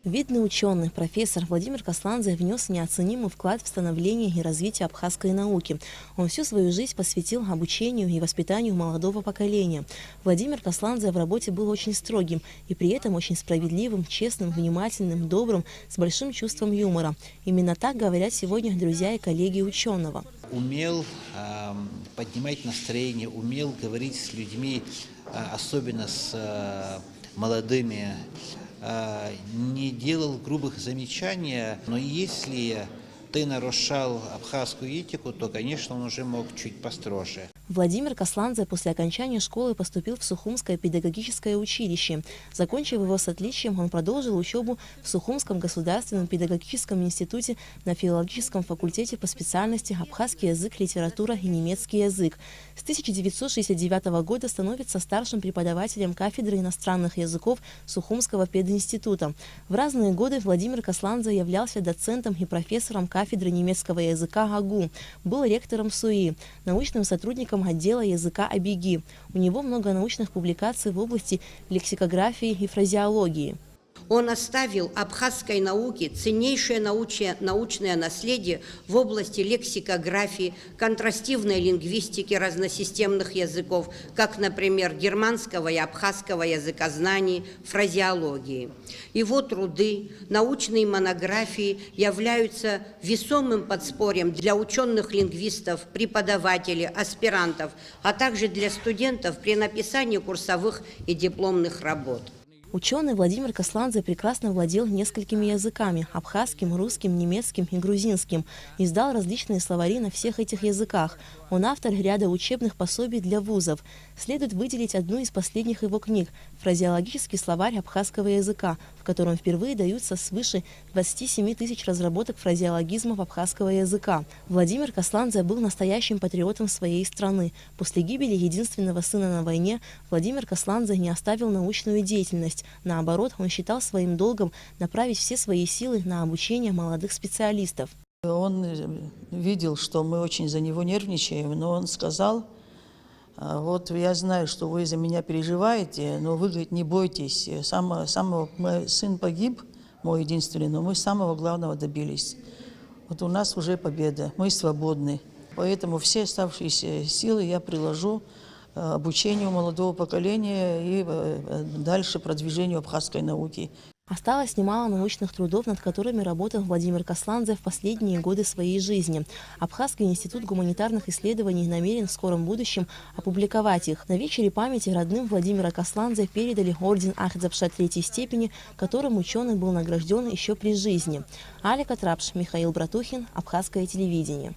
Видный ученый, профессор Владимир Касландзе внес неоценимый вклад в становление и развитие абхазской науки. Он всю свою жизнь посвятил обучению и воспитанию молодого поколения. Владимир Касландзе в работе был очень строгим и при этом очень справедливым, честным, внимательным, добрым, с большим чувством юмора. Именно так говорят сегодня друзья и коллеги ученого. Умел поднимать настроение, умел говорить с людьми, особенно с молодыми, не делал грубых замечаний, но если ты нарушал абхазскую этику, то, конечно, он уже мог чуть построже. Владимир Касландзе после окончания школы поступил в Сухумское педагогическое училище. Закончив его с отличием, он продолжил учебу в Сухумском государственном педагогическом институте на филологическом факультете по специальности абхазский язык, литература и немецкий язык. С 1969 года становится старшим преподавателем кафедры иностранных языков Сухумского пединститута. В разные годы Владимир Касландзе являлся доцентом и профессором кафедры немецкого языка АГУ, был ректором СУИ, научным сотрудником отдела языка АБИГИ. У него много научных публикаций в области лексикографии и фразеологии. Он оставил абхазской науке ценнейшее научное наследие в области лексикографии, контрастивной лингвистики разносистемных языков, как, например, германского и абхазского языкознаний, фразеологии. Его труды, научные монографии являются весомым подспорьем для ученых-лингвистов, преподавателей, аспирантов, а также для студентов при написании курсовых и дипломных работ. Ученый Владимир Касландзе прекрасно владел несколькими языками – абхазским, русским, немецким и грузинским. Издал различные словари на всех этих языках. Он автор ряда учебных пособий для вузов. Следует выделить одну из последних его книг – «Фразеологический словарь абхазского языка», в котором впервые даются свыше 27 тысяч разработок фразеологизмов абхазского языка. Владимир Касландзе был настоящим патриотом своей страны. После гибели единственного сына на войне Владимир Касландзе не оставил научную деятельность. Наоборот, он считал своим долгом направить все свои силы на обучение молодых специалистов. Он видел, что мы очень за него нервничаем, но он сказал: вот я знаю, что вы за меня переживаете, но вы, говорит, не бойтесь. Мой сын погиб, мой единственный, но мы самого главного добились. Вот у нас уже победа, мы свободны. Поэтому все оставшиеся силы я приложу обучению молодого поколения и дальше продвижению абхазской науки. Осталось немало научных трудов, над которыми работал Владимир Касландзе в последние годы своей жизни. Абхазский институт гуманитарных исследований намерен в скором будущем опубликовать их. На вечере памяти родным Владимира Касландзе передали орден Ахтзапша III степени, которым ученый был награжден еще при жизни. Алика Трапш, Михаил Братухин, Абхазское телевидение.